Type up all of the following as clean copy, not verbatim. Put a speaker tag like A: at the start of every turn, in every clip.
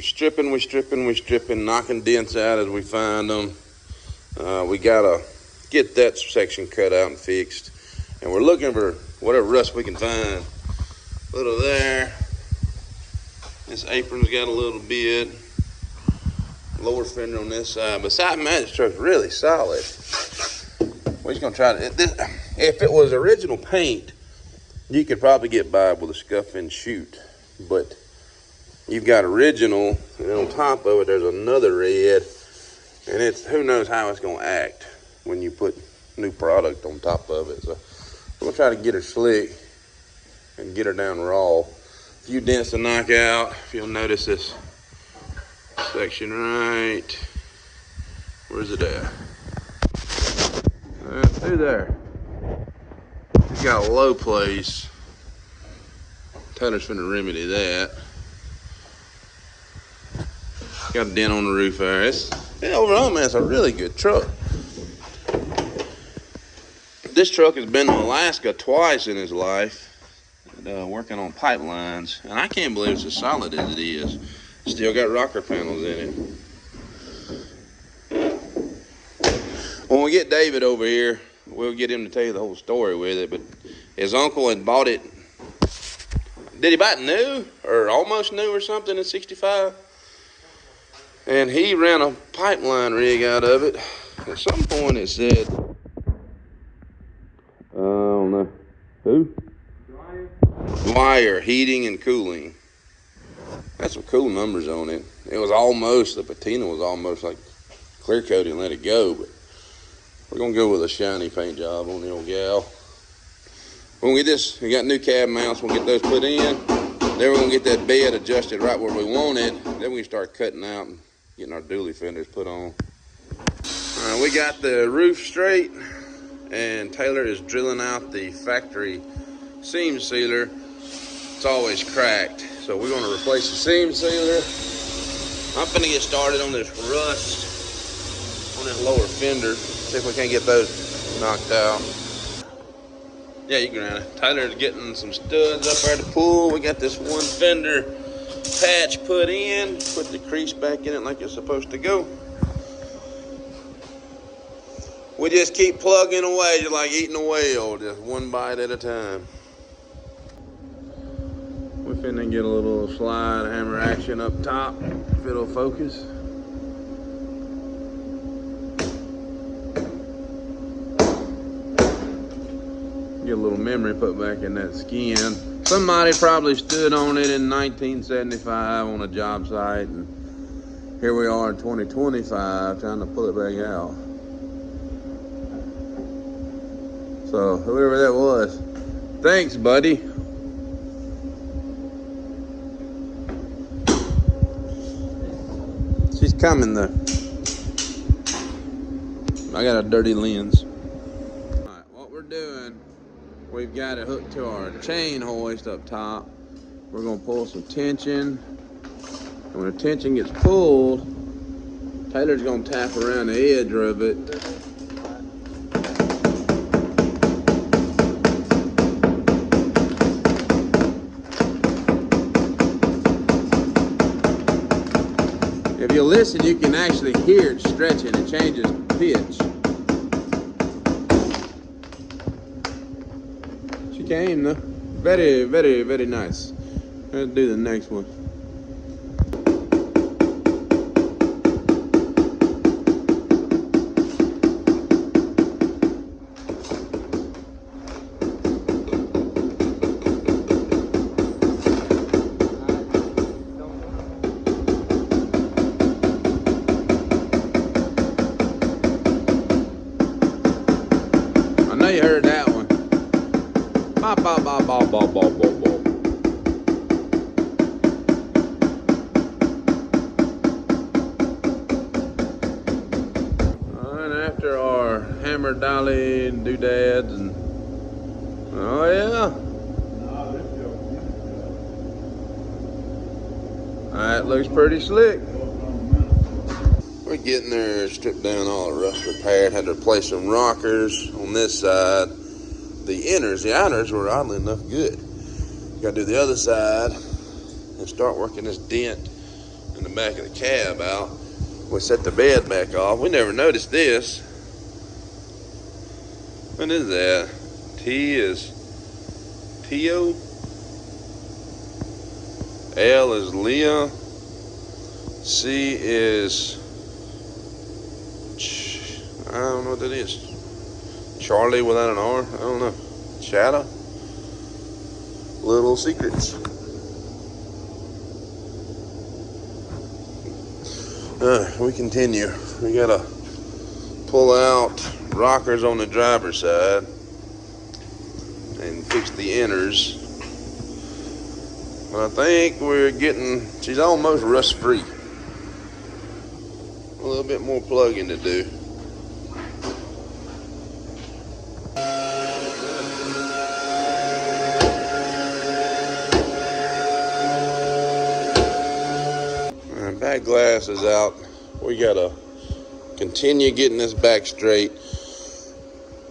A: We're stripping, knocking dents out as we find them. We gotta get that section cut out and fixed. And we're looking for whatever rust we can find. A little there. This apron's got a little bit. Lower fender on this side. Besides that, this truck's really solid. We're just gonna try to, if it was original paint, you could probably get by with a scuff and shoot. But you've got original, and on top of it, there's another red. And it's, who knows how it's gonna act when you put new product on top of it. So we're gonna try to get her slick and get her down raw. A few dents to knock out. If you'll notice this section right, where's it at? Through there. It's got a low place. Taylor's finna remedy that. Got a dent on the roof there. Overall, man, it's a really good truck. This truck has been to Alaska twice in his life, working on pipelines, and I can't believe it's as solid as it is. Still got rocker panels in it. When we get David over here, we'll get him to tell you the whole story with it, but his uncle had bought it. Did he buy it new or almost new or something in '65? And he ran a pipeline rig out of it. At some point it said, I don't know, who? Dwyer Heating and Cooling. Had some cool numbers on it. It was almost, the patina was almost like clear coat and let it go, but we're gonna go with a shiny paint job on the old gal. When we get this, we got new cab mounts, we'll get those put in. Then we're gonna get that bed adjusted right where we want it. Then we can start cutting out and getting our dually fenders put on. All right, we got the roof straight, and Taylor is drilling out the factory seam sealer. It's always cracked, so we're gonna replace the seam sealer. I'm finna get started on this rust on this lower fender. See if we can't get those knocked out. Yeah, you can run it. Tyler's getting some studs up there to pull. We got this one fender patch put in. Put the crease back in it like it's supposed to go. We just keep plugging away just like eating a whale, just one bite at a time. We're finna get a little slide hammer action up top, if it'll focus. Get a little memory put back in that skin. Somebody probably stood on it in 1975 on a job site, and here we are in 2025 trying to pull it back out. So whoever that was, thanks, buddy. She's coming though. I got a dirty lens. All right, what we're doing, we've got it hooked to our chain hoist up top. We're gonna pull some tension. And when the tension gets pulled, Taylor's gonna tap around the edge of it. If you listen, you can actually hear it stretching. It changes pitch. She came though. Very, very, very nice. Let's do the next one. You heard that one. Bop, bop, bop, bop, bop, bop, bop, bop. And after our hammer dolly and doodads and oh yeah. That looks pretty slick. We're getting there, stripped down all the rust repaired, had to replace some rockers on this side. The inners, the outers were oddly enough good. Got to do the other side and start working this dent in the back of the cab out. We set the bed back off. We never noticed this. What is that? T is Tio. L is Leah. C is, I don't know what that is. Charlie without an R? I don't know. Shadow? Little secrets. We continue. We gotta pull out rockers on the driver's side and fix the inners. But I think she's almost rust free. A little bit more plugging to do. Back glass is out. We gotta continue getting this back straight.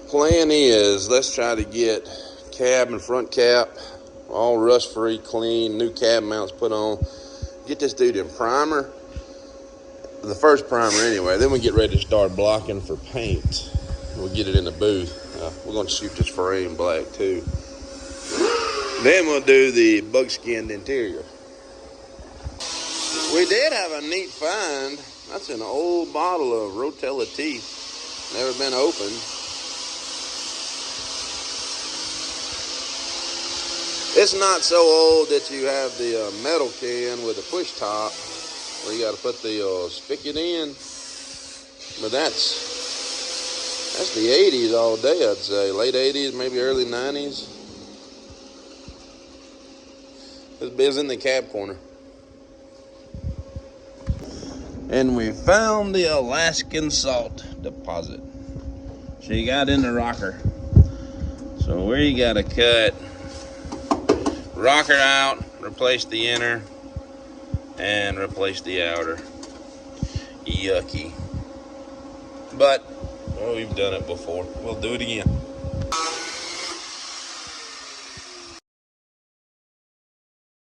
A: Plan is, let's try to get cab and front cap all rust free, clean, new cab mounts put on. Get this dude in primer, the first primer anyway. Then we get ready to start blocking for paint. We'll get it in the booth. We're gonna shoot this frame black too. Then we'll do the bug-skinned interior. We did have a neat find. That's an old bottle of Rotella tea. Never been opened. It's not so old that you have the metal can with a push top where you got to put the spigot in. But that's the 80s all day, I'd say. Late 80s, maybe early 90s. It's in the cab corner. And we found the Alaskan salt deposit. She got in the rocker. So where you gotta cut, rocker out, replace the inner, and replace the outer. Yucky. But, well, we've done it before. We'll do it again.